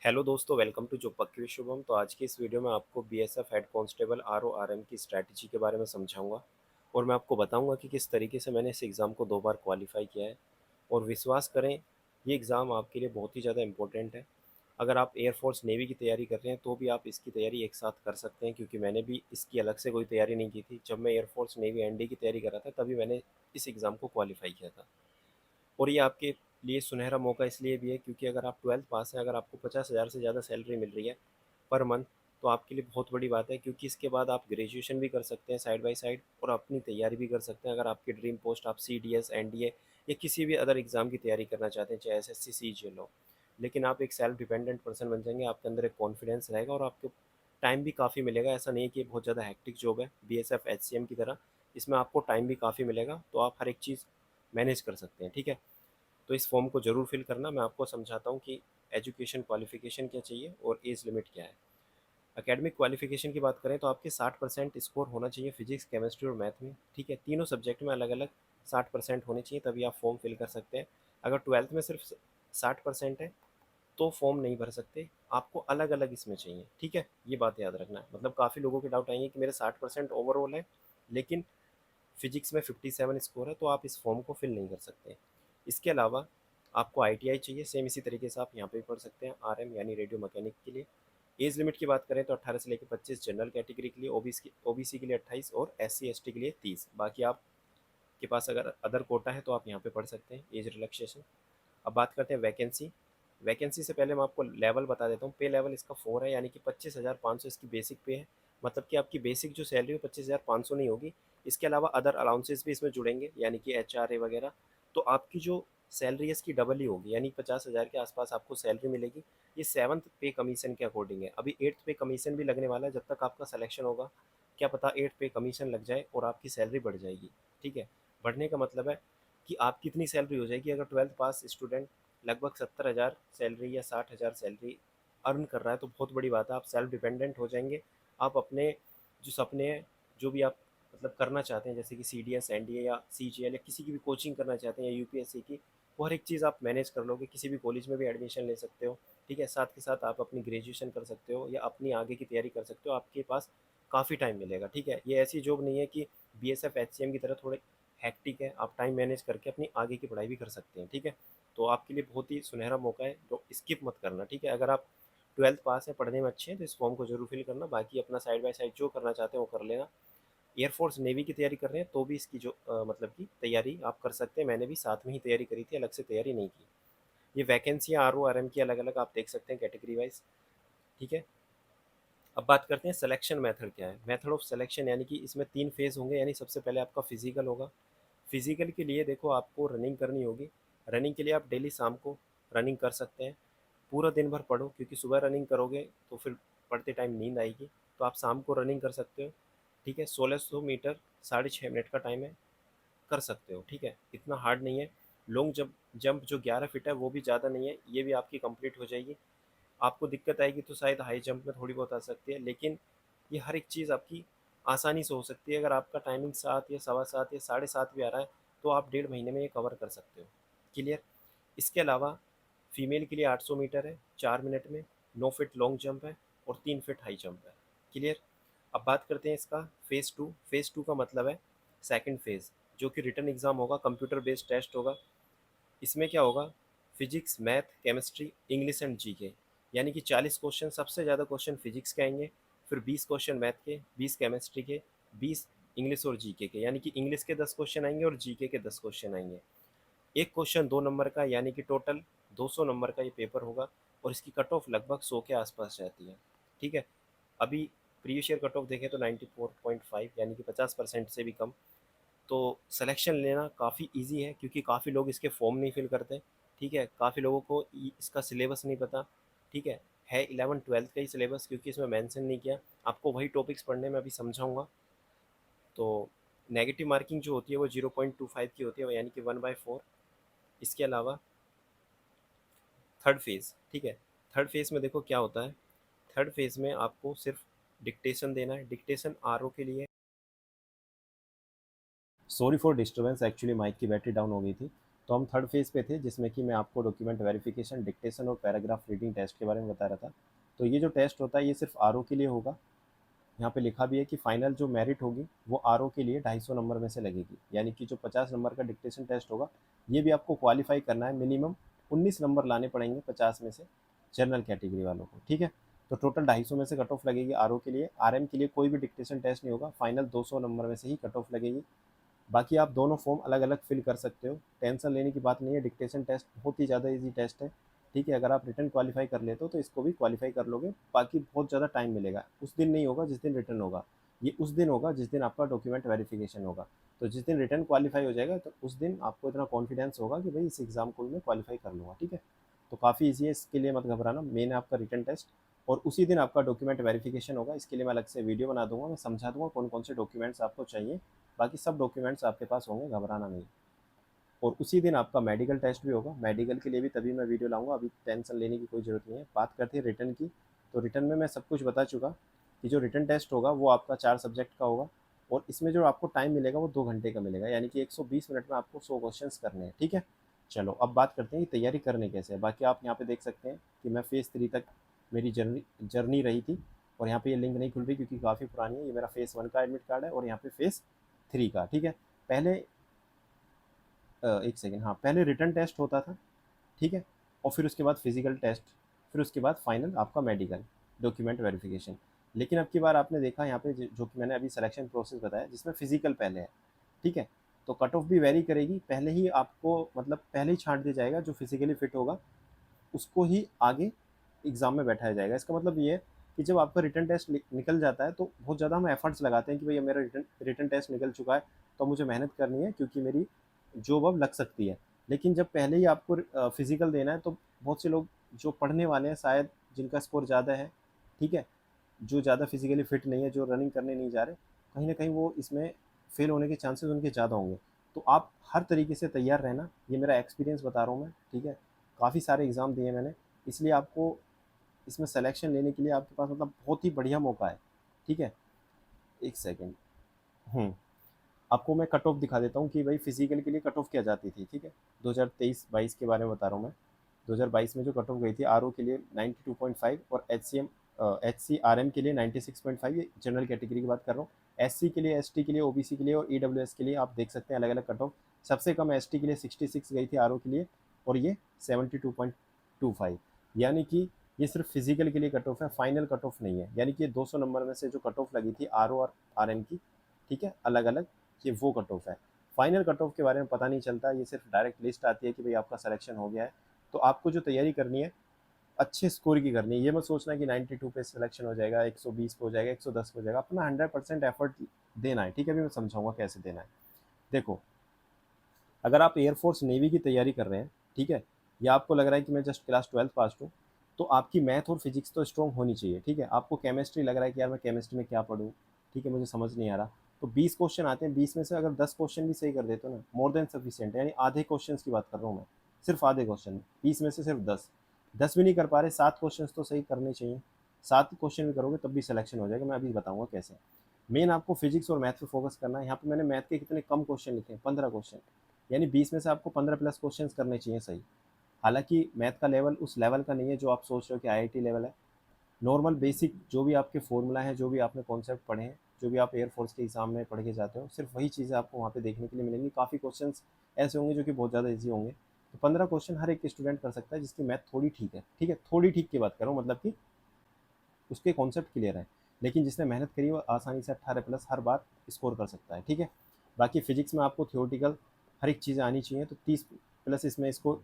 Hello दोस्तों, welcome to जो पक्की शुभम। तो आज की इस वीडियो में आपको बीएसएफ हेड कांस्टेबल आरओआरएम की स्ट्रैटेजी के बारे में समझाऊंगा और मैं आपको बताऊंगा कि किस तरीके से मैंने इस एग्ज़ाम को 2 बार क्वालिफाई किया है। और विश्वास करें, ये एग्ज़ाम आपके लिए बहुत ही ज़्यादा इंपॉर्टेंट है। अगर आप एयरफोर्स नेवी की तैयारी कर रहे हैं तो भी आप इसकी तैयारी एक साथ कर सकते हैं, क्योंकि मैंने भी इसकी अलग से कोई तैयारी नहीं की थी। जब मैं एयरफोर्स नेवी एनडी की तैयारी कर रहा था तभी मैंने इस एग्ज़ाम को क्वालिफाई किया था। और ये आपके लिए सुनहरा मौका इसलिए भी है क्योंकि अगर आप 12th पास हैं, अगर आपको 50,000 से ज़्यादा सैलरी मिल रही है पर मंथ, तो आपके लिए बहुत बड़ी बात है, क्योंकि इसके बाद आप ग्रेजुएशन भी कर सकते हैं साइड बाय साइड और अपनी तैयारी भी कर सकते हैं। अगर आपकी ड्रीम पोस्ट आप C D S N D A या किसी भी अदर एग्ज़ाम की तैयारी करना चाहते हैं, चाहे एस एस सी सी जी एल हो, लेकिन आप एक सेल्फ डिपेंडेंट पर्सन बन जाएंगे। आपके अंदर एक कॉन्फिडेंस रहेगा और आपको टाइम भी काफ़ी मिलेगा। ऐसा नहीं है कि ये बहुत ज़्यादा हैक्टिक जॉब है B S F H C M की तरह। इसमें आपको टाइम भी काफ़ी मिलेगा, तो आप हर एक चीज़ मैनेज कर सकते हैं। ठीक है, तो इस फॉर्म को ज़रूर फिल करना। मैं आपको समझाता हूँ कि एजुकेशन क्वालिफिकेशन क्या चाहिए और एज लिमिट क्या है। एकेडमिक क्वालिफिकेशन की बात करें तो आपके 60% स्कोर होना चाहिए फिजिक्स, केमिस्ट्री और मैथ में। ठीक है, तीनों सब्जेक्ट में अलग अलग 60% होने चाहिए, तभी आप फॉर्म फिल कर सकते हैं। अगर ट्वेल्थ में सिर्फ 60% है तो फॉर्म नहीं भर सकते, आपको अलग अलग इसमें चाहिए। ठीक है, ये बात याद रखना है। मतलब काफ़ी लोगों के डाउट आएंगे कि मेरे 60% ओवरऑल है लेकिन फिजिक्स में 57 स्कोर है, तो आप इस फॉर्म को फिल नहीं कर सकते। इसके अलावा आपको आईटीआई चाहिए, सेम इसी तरीके से आप यहाँ पे भी पढ़ सकते हैं आरएम यानी रेडियो मैकेनिक के लिए। एज लिमिट की बात करें तो 18 से लेकर 25 जनरल कैटेगरी के लिए, ओबीसी के लिए 28 और एससी एसटी के लिए 30। बाकी आपके पास अगर अदर कोटा है तो आप यहाँ पे पढ़ सकते हैं एज रिलैक्सेशन। अब बात करते हैं वैकेंसी। वैकेंसी से पहले मैं आपको लेवल बता देता हूँ। पे लेवल इसका 4 है, यानी कि 25,500 इसकी बेसिक पे है। मतलब कि आपकी बेसिक जो सैलरी है 25,500 नहीं होगी। इसके अलावा अदर अलाउंसेस भी इसमें जुड़ेंगे, यानी कि एचआरए वगैरह। तो आपकी जो सैलरी है इसकी डबल ही होगी, यानी 50,000 के आसपास आपको सैलरी मिलेगी। ये 7th पे कमीशन के अकॉर्डिंग है। अभी 8th पे कमीशन भी लगने वाला है। जब तक आपका सिलेक्शन होगा, क्या पता 8th पे कमीशन लग जाए और आपकी सैलरी बढ़ जाएगी। ठीक है, बढ़ने का मतलब है कि आप कितनी सैलरी हो जाएगी। अगर 12th पास स्टूडेंट लगभग 70,000 सैलरी या 60,000 सैलरी अर्न कर रहा है तो बहुत बड़ी बात है। आप सेल्फ डिपेंडेंट हो जाएंगे। आप अपने जो सपने हैं, जो भी आप मतलब करना चाहते हैं, जैसे कि C D S N D A या सी जी एल या किसी की भी कोचिंग करना चाहते हैं या यूपीएससी की, वो हर एक चीज़ आप मैनेज कर लोगे। किसी भी कॉलेज में भी एडमिशन ले सकते हो। ठीक है, साथ के साथ आप अपनी ग्रेजुएशन कर सकते हो या अपनी आगे की तैयारी कर सकते हो। आपके पास काफ़ी टाइम मिलेगा। ठीक है, ये ऐसी जॉब नहीं है कि B S F H C M की तरह थोड़े हैक्टिक है। आप टाइम मैनेज करके अपनी आगे की पढ़ाई भी कर सकते हैं। ठीक है, तो आपके लिए बहुत ही सुनहरा मौका है, तो स्किप मत करना। ठीक है, अगर आप 12th पास है, पढ़ने में अच्छे हैं, तो इस फॉर्म को जरूर फिल करना। बाकी अपना साइड बाय साइड जो करना चाहते हैं वो कर लेना। एयरफोर्स नेवी की तैयारी कर रहे हैं तो भी इसकी जो मतलब की तैयारी आप कर सकते हैं। मैंने भी साथ में ही तैयारी करी थी, अलग से तैयारी नहीं की। ये vacancy R O R M की अलग अलग आप देख सकते हैं कैटेगरी वाइज। ठीक है, अब बात करते हैं सिलेक्शन मेथड क्या है। मेथड ऑफ सिलेक्शन, यानी कि इसमें 3 फेज होंगे। यानी सबसे पहले आपका फिजिकल होगा। फिजिकल के लिए देखो आपको रनिंग करनी होगी। रनिंग के लिए आप डेली शाम को रनिंग कर सकते हैं। पूरा दिन भर पढ़ो, क्योंकि सुबह रनिंग करोगे तो फिर पढ़ते टाइम नींद आएगी। तो आप शाम को रनिंग कर सकते हो। ठीक है, 1600 मीटर 6.5 मिनट का टाइम है, कर सकते हो। ठीक है, इतना हार्ड नहीं है। लॉन्ग जंप जंप जो 11 फीट है वो भी ज़्यादा नहीं है, ये भी आपकी कंप्लीट हो जाएगी। आपको दिक्कत आएगी तो शायद हाई जंप में थोड़ी बहुत आ सकती है, लेकिन ये हर एक चीज़ आपकी आसानी से हो सकती है। अगर आपका टाइमिंग 7 या 7:15 या 7:30 भी आ रहा है तो आप 1.5 महीने में ये कवर कर सकते हो। क्लियर। इसके अलावा फीमेल के लिए 800 मीटर है 4 मिनट में, 9 फीट लॉन्ग जंप है और 3 फीट हाई जंप है। क्लियर। अब बात करते हैं इसका फेज़ टू। फेज़ टू का मतलब है सेकंड फेज़, जो कि रिटन एग्ज़ाम होगा, कंप्यूटर बेस्ड टेस्ट होगा। इसमें क्या होगा, physics, math, chemistry, English and GK, यानी कि 40 क्वेश्चन। सबसे ज़्यादा क्वेश्चन फिजिक्स के आएंगे, फिर 20 क्वेश्चन मैथ के, 20 केमिस्ट्री के, 20 इंग्लिश और जीके के। यानी कि इंग्लिश के 10 क्वेश्चन आएंगे और जीके के 10 क्वेश्चन आएंगे। एक क्वेश्चन 2 नंबर का, यानी कि टोटल 200 नंबर का ये पेपर होगा। और इसकी कट ऑफ लगभग 100 के आसपास रहती है। ठीक है, अभी प्रीवियस ईयर कट ऑफ देखें तो 94.5, यानी कि 50% से भी कम। तो सिलेक्शन लेना काफ़ी इजी है, क्योंकि काफ़ी लोग इसके फॉर्म नहीं फिल करते। ठीक है, काफ़ी लोगों को इसका सिलेबस नहीं पता। ठीक है 11th-12th का ही सिलेबस, क्योंकि इसमें मेंशन नहीं किया। आपको वही टॉपिक्स पढ़ने में अभी समझाऊंगा। तो नेगेटिव मार्किंग जो होती है वो 0.25 की होती है, यानी कि 1/4। इसके अलावा थर्ड फेज़, ठीक है, थर्ड फेज़ में देखो क्या होता है। थर्ड फेज़ में आपको सिर्फ डिक्टेशन देना है। डिक्टेशन आर ओ के लिए, sorry for disturbance, actually mic की बैटरी डाउन हो गई थी। तो हम थर्ड फेज़ पे थे, जिसमें कि मैं आपको डॉक्यूमेंट वेरिफिकेशन, डिक्टेशन और पैराग्राफ रीडिंग टेस्ट के बारे में बता रहा था। तो ये जो टेस्ट होता है ये सिर्फ आरओ के लिए होगा। यहाँ पे लिखा भी है कि फाइनल जो मेरिट होगी वो आरओ के लिए 250 नंबर में से लगेगी, यानी कि जो 50 नंबर का डिक्टेशन टेस्ट होगा ये भी आपको क्वालिफाई करना है, मिनिमम 19 नंबर लाने पड़ेंगे 50 में से जनरल कैटेगरी वालों को, ठीक है। तो टोटल 250 में से कट ऑफ लगेगी आरओ के लिए। आरएम के लिए कोई भी डिक्टेशन टेस्ट नहीं होगा, फाइनल 200 नंबर में से ही कट ऑफ लगेगी। बाकी आप दोनों फॉर्म अलग अलग फिल कर सकते हो, टेंशन लेने की बात नहीं है। डिक्टेशन टेस्ट बहुत ही ज़्यादा इजी टेस्ट है, ठीक है। अगर आप रिटर्न क्वालिफाई कर लेते हो तो इसको भी क्वालिफाई कर लोगे। बाकी बहुत ज़्यादा टाइम मिलेगा, उस दिन नहीं होगा जिस दिन रिटर्न होगा, ये उस दिन होगा जिस दिन आपका डॉक्यूमेंट वेरिफिकेशन होगा। तो जिस दिन रिटर्न क्वालिफाई हो जाएगा तो उस दिन आपको इतना कॉन्फिडेंस होगा कि भाई इस एग्ज़ाम को मैं क्वालिफाई कर लूँगा, ठीक है। तो काफ़ी ईजी है, इसके लिए मत घबराना। मेन है आपका रिटर्न टेस्ट और उसी दिन आपका डॉक्यूमेंट वेरिफिकेशन होगा। इसके लिए मैं अलग से वीडियो बना दूंगा, मैं समझा दूंगा कौन कौन से डॉक्यूमेंट्स आपको चाहिए। बाकी सब डॉक्यूमेंट्स आपके पास होंगे, घबराना नहीं। और उसी दिन आपका मेडिकल टेस्ट भी होगा। मेडिकल के लिए भी तभी मैं वीडियो लाऊंगा, अभी टेंशन लेने की कोई ज़रूरत नहीं है। बात करते हैं रिटर्न की। तो रिटर्न में मैं सब कुछ बता चुका कि जो रिटर्न टेस्ट होगा वो आपका 4 सब्जेक्ट का होगा और इसमें जो आपको टाइम मिलेगा वो 2 घंटे का मिलेगा, यानी कि 120 मिनट में आपको 100 क्वेश्चंस करने हैं, ठीक है। चलो अब बात करते हैं कि तैयारी करने कैसे है। बाकी आप यहाँ पे देख सकते हैं कि मैं फेज़ 3 तक मेरी जर्नी रही थी और यहाँ पे ये लिंक नहीं खुल रही क्योंकि काफ़ी पुरानी है। ये मेरा फेज़ 1 का एडमिट कार्ड है और यहाँ पे फेज़ 3 का, ठीक है। पहले एक सेकेंड, हाँ, पहले रिटर्न टेस्ट होता था, ठीक है, और फिर उसके बाद फिजिकल टेस्ट, फिर उसके बाद फाइनल आपका मेडिकल डॉक्यूमेंट वेरिफिकेशन। लेकिन अब की बार आपने देखा यहाँ पे जो कि मैंने अभी सिलेक्शन प्रोसेस बताया जिसमें फिजिकल पहले है, ठीक है। तो कट ऑफ भी वेरी करेगी, पहले ही आपको मतलब पहले ही छांट दिया जाएगा, जो फिजिकली फिट होगा उसको ही आगे एग्ज़ाम में बैठाया जाएगा। इसका मतलब ये है कि जब आपका रिटन टेस्ट निकल जाता है तो बहुत ज़्यादा हम एफर्ट्स लगाते हैं कि भैया मेरा रिटन टेस्ट निकल चुका है तो मुझे मेहनत करनी है क्योंकि मेरी जॉब अब लग सकती है। लेकिन जब पहले ही आपको फिजिकल देना है तो बहुत से लोग जो पढ़ने वाले हैं शायद, जिनका स्कोर ज़्यादा है, ठीक है, जो ज़्यादा फिजिकली फिट नहीं है, जो रनिंग करने नहीं जा रहे, कहीं ना कहीं वो इसमें फेल होने के चांसेस उनके ज़्यादा होंगे। तो आप हर तरीके से तैयार रहना, ये मेरा एक्सपीरियंस बता रहा हूँ मैं, ठीक है। काफ़ी सारे एग्ज़ाम दिए मैंने, इसलिए आपको इसमें सिलेक्शन लेने के लिए आपके पास मतलब बहुत ही बढ़िया मौका है, ठीक है। एक सेकेंड, आपको मैं कट ऑफ दिखा देता हूँ कि भाई फिजिकल के लिए कट ऑफ क्या जाती थी, ठीक है। 2023-22 के बारे में बता रहा हूँ मैं। 2022 में जो कट ऑफ गई थी आर के लिए 92.5 और HC/RM के लिए 96.5, ये जनरल कैटेगरी की बात कर रहा हूँ। SC के लिए, ST के लिए, OBC के लिए और EWS के लिए आप देख सकते हैं अलग अलग कट ऑफ। सबसे कम ST के लिए 66 गई थी आर के लिए और ये 72.25, यानी कि ये सिर्फ फिजिकल के लिए कट ऑफ है, फाइनल कट ऑफ नहीं है। यानी कि 200 नंबर में से जो कट ऑफ लगी थी आर और RM की, ठीक है, अलग अलग, ये वो कट ऑफ है। फाइनल कट ऑफ के बारे में पता नहीं चलता, ये सिर्फ डायरेक्ट लिस्ट आती है कि भाई आपका सिलेक्शन हो गया है। तो आपको जो तैयारी करनी है अच्छे स्कोर की करनी है। ये मत सोचना कि 92 पे सिलेक्शन हो जाएगा, 120 पे हो जाएगा, 110 पे हो जाएगा। अपना 100% एफर्ट देना है, ठीक है। अभी मैं समझाऊंगा कैसे देना है। देखो, अगर आप एयरफोर्स नेवी की तैयारी कर रहे हैं, ठीक है, या आपको लग रहा है कि मैं जस्ट क्लास 12 पास हूँ, तो आपकी मैथ और फिजिक्स तो स्ट्रॉन्ग होनी चाहिए, ठीक है। आपको केमिस्ट्री लग रहा है कि यार मैं केमिस्ट्री में क्या पढ़ूँ, ठीक है, मुझे समझ नहीं आ रहा, तो 20 क्वेश्चन आते हैं, 20 में से अगर 10 क्वेश्चन भी सही कर देते हो ना, मोर देन सफिशियंट, यानी आधे क्वेश्चन की बात कर रहा हूँ मैं, सिर्फ आधे क्वेश्चन, 20 में से सिर्फ 10 भी नहीं कर पा रहे, 7 क्वेश्चन तो सही करने चाहिए। 7 क्वेश्चन भी करोगे तब भी सिलेक्शन हो जाएगा, मैं अभी बताऊंगा कैसे। मेन आपको फिजिक्स और मैथ पे फोकस करना है। यहाँ पे मैंने मैथ के कितने कम क्वेश्चन लिखे हैं, 15 क्वेश्चन, यानी 20 में से आपको 15 प्लस क्वेश्चन करने चाहिए सही। हालांकि मैथ का लेवल उस लेवल का नहीं है जो आप सोच रहे हो कि आईआईटी लेवल है। नॉर्मल बेसिक जो भी आपके फॉर्मूला है, जो भी आपने कॉन्सेप्ट पढ़े हैं, जो भी आप एयरफोर्स के एग्जाम में पढ़ के जाते हो, सिर्फ वही चीज़ें आपको वहाँ पे देखने के लिए मिलेंगी। काफ़ी क्वेश्चन ऐसे होंगे जो कि बहुत ज़्यादा ईजी होंगे। तो 15 क्वेश्चन हर एक स्टूडेंट कर सकता है जिसकी मैथ थोड़ी ठीक है, ठीक है, थोड़ी ठीक की बात करूँ, मतलब कि उसके कॉन्सेप्ट क्लियर है। लेकिन जिसने मेहनत करी वो आसानी से 18 प्लस हर बार स्कोर कर सकता है, ठीक है। बाकी फिजिक्स में आपको थियोरटिकल हर एक चीज़ें आनी चाहिए, तो 30 प्लस इसमें इसको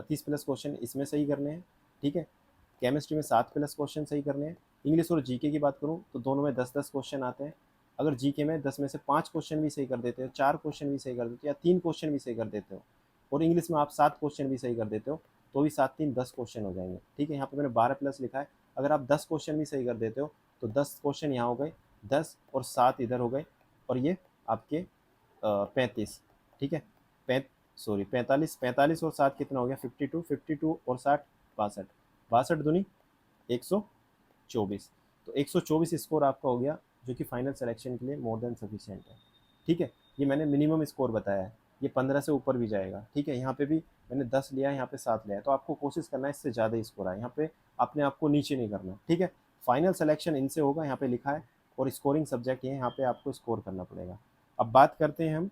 30 प्लस क्वेश्चन इसमें सही करने हैं, ठीक है। केमिस्ट्री में 7 प्लस क्वेश्चन सही करने हैं। इंग्लिश और जीके की बात करूँ तो दोनों में 10-10 क्वेश्चन आते हैं। अगर जीके में 10 में से 5 क्वेश्चन भी सही कर देते हो, 4 क्वेश्चन भी सही कर देते हो, या 3 क्वेश्चन भी सही कर देते हो, और इंग्लिश में आप 7 क्वेश्चन भी सही कर देते हो, तो भी 7-3-10 क्वेश्चन हो जाएंगे, ठीक है। यहाँ पे मैंने 12 प्लस लिखा है। अगर आप 10 क्वेश्चन भी सही कर देते हो तो 10 क्वेश्चन यहाँ हो गए, 10 और 7 इधर हो गए, और ये आपके 35, ठीक है, पैं सॉरी 45, 45 और 7 कितना हो गया, 52, 52 और 60 62, 62 दूनी 124। तो 124 स्कोर आपका हो गया, जो कि फाइनल सिलेक्शन के लिए मोर देन सफिशिएंट है, ठीक है। ये मैंने मिनिमम स्कोर बताया है। ये 15 से ऊपर भी जाएगा, ठीक है। यहाँ पे भी मैंने 10 लिया है, यहाँ पे 7 लिया है, तो आपको कोशिश करना है इससे ज़्यादा ही स्कोर आए, यहाँ पे अपने आप को नीचे नहीं करना, ठीक है। फाइनल सिलेक्शन इनसे होगा, यहाँ पे लिखा है, और स्कोरिंग सब्जेक्ट ये यहाँ पे आपको स्कोर करना पड़ेगा। अब बात करते हैं हम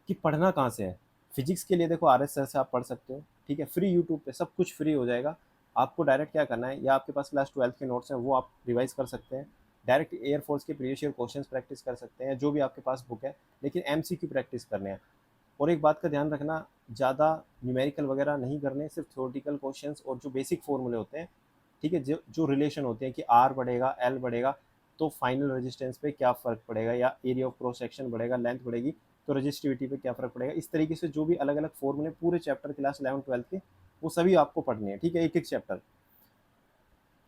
कि पढ़ना कहाँ से है। फिजिक्स के लिए देखो RS सर से आप पढ़ सकते हो, ठीक है, फ्री यूट्यूब पे सब कुछ फ्री हो जाएगा। आपको डायरेक्ट क्या करना है, या आपके पास क्लास 12th के नोट्स हैं वो आप रिवाइज कर सकते हैं, डायरेक्ट एयरफोर्स के प्रीवियस ईयर क्वेश्चंस प्रैक्टिस कर सकते हैं, जो भी आपके पास बुक है, लेकिन MCQ प्रैक्टिस करने हैं। और एक बात का ध्यान रखना, ज़्यादा न्यूमेरिकल वगैरह नहीं करने, सिर्फ थ्योरेटिकल क्वेश्चंस और जो बेसिक फॉर्मूले होते हैं, ठीक है, जो जो रिलेशन होते हैं कि R बढ़ेगा, L बढ़ेगा तो फाइनल रेजिस्टेंस पे क्या फ़र्क पड़ेगा, या एरिया ऑफ क्रॉस सेक्शन बढ़ेगा, लेंथ बढ़ेगी तो रजिस्टिविटी पे क्या फ़र्क पड़ेगा, इस तरीके से जो भी अलग अलग फॉर्मूले पूरे चैप्टर क्लास 11th-12th के, वो सभी आपको पढ़ने हैं, ठीक है, एक एक चैप्टर।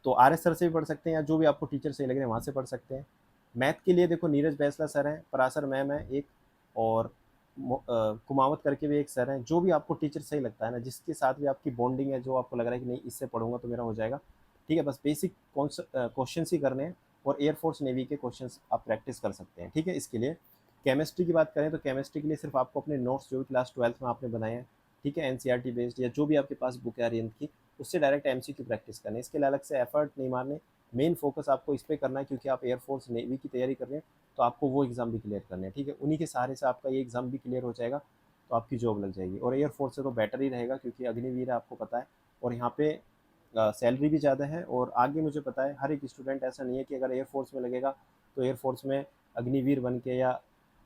तो RS सर से भी पढ़ सकते हैं, या जो भी आपको टीचर सही लग रहे हैं वहाँ से पढ़ सकते हैं। मैथ के लिए देखो नीरज बैसला सर हैं, पराशर मैम है एक, और कुमावत करके भी एक सर हैं। जो भी आपको टीचर सही लगता है ना, जिसके साथ भी आपकी बॉन्डिंग है, जो आपको लग रहा है कि नहीं इससे पढ़ूंगा तो मेरा हो जाएगा, ठीक है, बस बेसिक क्वेश्चन ही करने हैं, और एयरफोर्स नेवी के क्वेश्चन आप प्रैक्टिस कर सकते हैं, ठीक है। इसके लिए केमिस्ट्री की बात करें तो केमिस्ट्री के लिए सिर्फ आपको अपने नोट्स जो भी क्लास 12th में आपने बनाए हैं, ठीक है, NCERT बेस्ड या जो भी आपके पास बुक है अरिहंत की, उससे डायरेक्ट MCQ प्रैक्टिस करनी है। इसके लिए अलग से एफर्ट नहीं मारने, मेन फोकस आपको इस पर करना है, क्योंकि आप एयरफोर्स नेवी की तैयारी कर रहे हैं, तो आपको वो एग्ज़ाम भी क्लियर करने हैं, ठीक है। उन्हीं के सहारे से आपका ये एग्ज़ाम भी क्लियर हो जाएगा, तो आपकी जॉब लग जाएगी। और एयरफोर्स से तो बेटर ही रहेगा, क्योंकि अग्निवीर है, आपको पता है, और यहाँ पे सैलरी भी ज़्यादा है। और आगे मुझे पता है हर एक स्टूडेंट ऐसा नहीं है कि अगर एयरफोर्स में लगेगा तो एयरफोर्स में अग्निवीर बन के या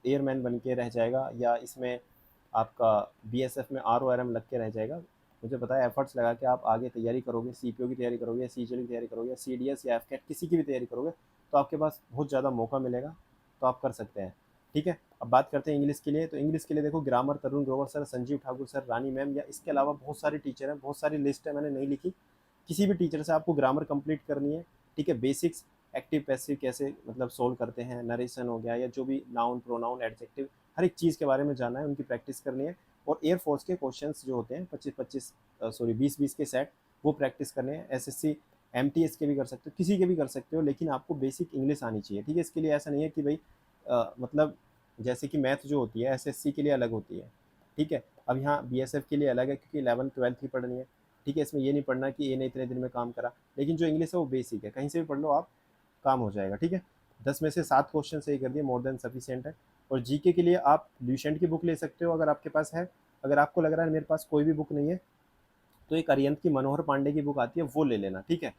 एयरमैन बन के रह जाएगा, या इसमें आपका BSF में RORM लग के रह जाएगा। मुझे पता है एफर्ट्स लगा के आप आगे तैयारी करोगे, CPO की तैयारी करोगे, या CGL की तैयारी करोगे, या CDS या FCAT किसी की भी तैयारी करोगे, तो आपके पास बहुत ज़्यादा मौका मिलेगा, तो आप कर सकते हैं, ठीक है। अब बात करते हैं इंग्लिश के लिए। तो इंग्लिश के लिए देखो ग्रामर तरुण ग्रोवर सर, संजीव ठाकुर सर, रानी मैम, या इसके अलावा बहुत सारे टीचर हैं, बहुत सारी लिस्ट है, मैंने नहीं लिखी। किसी भी टीचर से आपको ग्रामर कंप्लीट करनी है, ठीक है। बेसिक्स एक्टिव पैसिव कैसे मतलब सोल्व करते हैं, नरेशन हो गया, या जो भी नाउन प्रोनाउन एडजेक्टिव, हर एक चीज़ के बारे में जानना है, उनकी प्रैक्टिस करनी है। और एयरफोर्स के क्वेश्चंस जो होते हैं 20-20 के सेट, वो प्रैक्टिस करने हैं। SSC MTS के भी कर सकते हो, किसी के भी कर सकते हो, लेकिन आपको बेसिक इंग्लिश आनी चाहिए, ठीक है। इसके लिए ऐसा नहीं है कि भाई मतलब जैसे कि मैथ जो होती है SSC के लिए अलग होती है, ठीक है। अब यहाँ BSF के लिए अलग है, क्योंकि 11th-12th ही पढ़नी है, ठीक है। इसमें ये नहीं पढ़ना कि ये ने इतने दिन में काम करा, लेकिन जो इंग्लिश है वो बेसिक है, कहीं से भी पढ़ लो आप, काम हो जाएगा, ठीक है। 10 में से 7 क्वेश्चन सही कर दिए, मोर देन सफिशिएंट है। और GK के लिए आप ल्यूसेंट की बुक ले सकते हो अगर आपके पास है। अगर आपको लग रहा है मेरे पास कोई भी बुक नहीं है, तो एक अरिहंत की मनोहर पांडे की बुक आती है, वो ले लेना, ठीक है।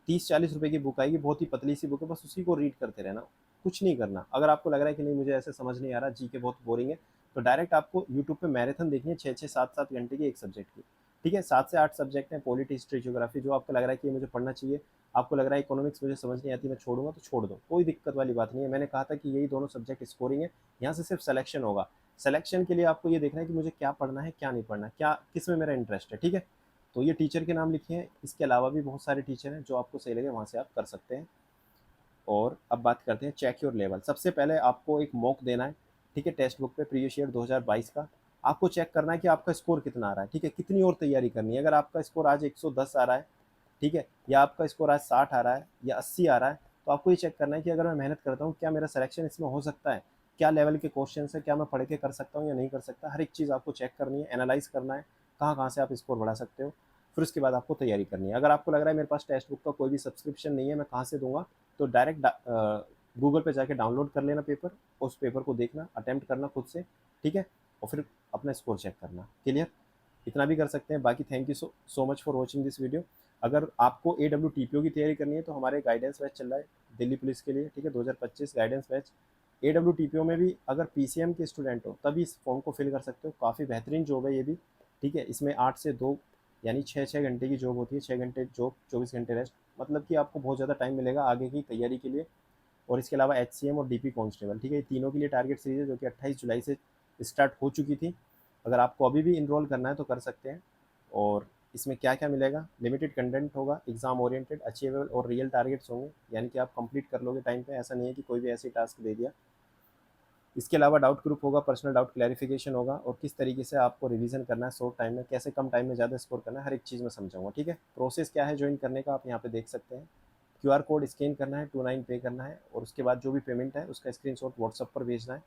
30-40 रुपए की बुक आएगी, बहुत ही पतली सी बुक है, बस उसी को रीड करते रहना, कुछ नहीं करना। अगर आपको लग रहा है कि नहीं मुझे ऐसे समझ नहीं आ रहा, GK बहुत बोरिंग है, तो डायरेक्ट आपको यूट्यूब पे मैराथन देखनी है 6-6, 7-7 घंटे की एक सब्जेक्ट की, ठीक है। 7 से 8 सब्जेक्ट हैं, पॉलिटी, हिस्ट्री, ज्योग्राफी, जो आपको लग रहा है कि ये मुझे पढ़ना चाहिए। आपको लग रहा है इकोनॉमिक्स मुझे समझ नहीं आती, मैं छोड़ूंगा, तो छोड़ दो, कोई दिक्कत वाली बात नहीं है। मैंने कहा था कि यही दोनों सब्जेक्ट स्कोरिंग है, यहाँ से सिर्फ सिलेक्शन होगा। सिलेक्शन के लिए आपको ये देखना है कि मुझे क्या पढ़ना है, क्या नहीं पढ़ना, क्या किस में मेरा इंटरेस्ट है, ठीक है। तो ये टीचर के नाम लिखे हैं, इसके अलावा भी बहुत सारे टीचर हैं, जो आपको सही लगे वहाँ से आप कर सकते हैं। और अब बात करते हैं चेक योर लेवल। सबसे पहले आपको एक मॉक देना है, ठीक है, टेक्स्ट बुक पे प्रीवियस ईयर 2022 का। आपको चेक करना है कि आपका स्कोर कितना आ रहा है, ठीक है, कितनी और तैयारी करनी है। अगर आपका स्कोर आज 110 आ रहा है, ठीक है, या आपका स्कोर आज 60 आ रहा है, या 80 आ रहा है, तो आपको ये चेक करना है कि अगर मैं मेहनत करता हूँ, क्या मेरा सिलेक्शन इसमें हो सकता है, क्या लेवल के क्वेश्चन है, क्या मैं पढ़ के कर सकता हूँ या नहीं कर सकता। हर एक चीज़ आपको चेक करनी है, एनालाइज करना है, कहाँ कहाँ से आप स्कोर बढ़ा सकते हो। फिर उसके बाद आपको तैयारी करनी है। अगर आपको लग रहा है मेरे पास टेक्स्ट बुक का कोई भी सब्सक्रिप्शन नहीं है, मैं कहाँ से दूंगा, तो डायरेक्ट गूगल पे जाके डाउनलोड कर लेना पेपर, उस पेपर को देखना, अटेम्प्ट करना खुद से, ठीक है, और फिर अपना स्कोर चेक करना। क्लियर, इतना भी कर सकते हैं। बाकी thank you so much for watching this video. अगर आपको AWTPO की तैयारी करनी है, तो हमारे गाइडेंस बैच चल रहा है दिल्ली पुलिस के लिए, ठीक है, 2025 गाइडेंस बैच। AWTPO में भी अगर PCM के स्टूडेंट हो तभी इस फॉर्म को फिल कर सकते हो, काफ़ी बेहतरीन जॉब है ये भी, ठीक है। इसमें 8 से 2 यानी 6-6 घंटे की जॉब होती है, 6 घंटे जॉब, 24 घंटे रेस्ट, मतलब कि आपको बहुत ज़्यादा टाइम मिलेगा आगे की तैयारी के लिए। और इसके अलावा HCM और DP कांस्टेबल, ठीक है, ये तीनों के लिए टारगेट सीरीज है, जो कि 28 जुलाई से स्टार्ट हो चुकी थी। अगर आपको अभी भी इनरोल करना है तो कर सकते हैं। और इसमें क्या क्या मिलेगा, लिमिटेड कंटेंट होगा, एग्जाम ओरिएंटेड, अचीवेबल और रियल टारगेट्स होंगे, यानी कि आप कंप्लीट कर लोगे टाइम पे, ऐसा नहीं है कि कोई भी ऐसे टास्क दे दिया। इसके अलावा डाउट ग्रुप होगा, पर्सनल डाउट क्लैरिफिकेशन होगा, और किस तरीके से आपको रिवीजन करना है शॉर्ट टाइम में, कैसे कम टाइम में ज़्यादा स्कोर करना है, हर एक चीज़ में समझाऊंगा, ठीक है। प्रोसेस क्या है ज्वाइन करने का, आप यहाँ पे देख सकते हैं। QR कोड स्कैन करना है, 29 पे करना है, और उसके बाद जो भी पेमेंट है उसका स्क्रीनशॉट व्हाट्सअप पर भेजना है।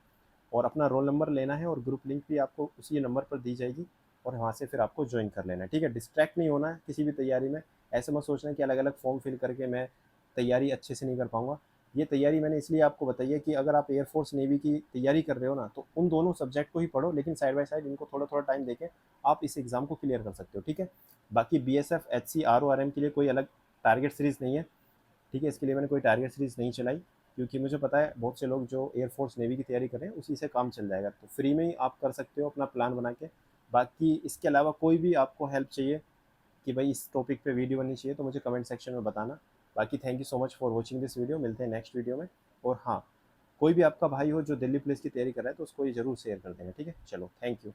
और अपना रोल नंबर लेना है और ग्रुप लिंक भी आपको उसी नंबर पर दी जाएगी और वहाँ से फिर आपको ज्वाइन कर लेना है, ठीक है। डिस्ट्रैक्ट नहीं होना है किसी भी तैयारी में, ऐसे मत सोचना कि अलग अलग फॉर्म फिल करके मैं तैयारी अच्छे से नहीं कर पाऊंगा। ये तैयारी मैंने इसलिए आपको बताई है कि अगर आप एयरफोर्स नेवी की तैयारी कर रहे हो ना, तो उन दोनों सब्जेक्ट को ही पढ़ो, लेकिन साइड बाय साइड इनको थोड़ा थोड़ा टाइम देके आप इस एग्ज़ाम को क्लियर कर सकते हो, ठीक है। बाकी BSF HC RORM के लिए कोई अलग टारगेट सीरीज़ नहीं है, ठीक है। इसके लिए मैंने कोई टारगेट सीरीज़ नहीं चलाई, क्योंकि मुझे पता है बहुत से लोग जो एयरफोर्स नेवी की तैयारी कर रहे हैं उसी से काम चल जाएगा, तो फ्री में ही आप कर सकते हो अपना प्लान बना के। बाकी इसके अलावा कोई भी आपको हेल्प चाहिए कि भाई इस टॉपिक पे वीडियो बननी चाहिए, तो मुझे कमेंट सेक्शन में बताना। बाकी thank you so much for watching this video, मिलते हैं नेक्स्ट वीडियो में। और हाँ, कोई भी आपका भाई हो जो दिल्ली पुलिस की तैयारी कर रहा है तो उसको ये ज़रूर शेयर कर देना, ठीक है। चलो, थैंक यू।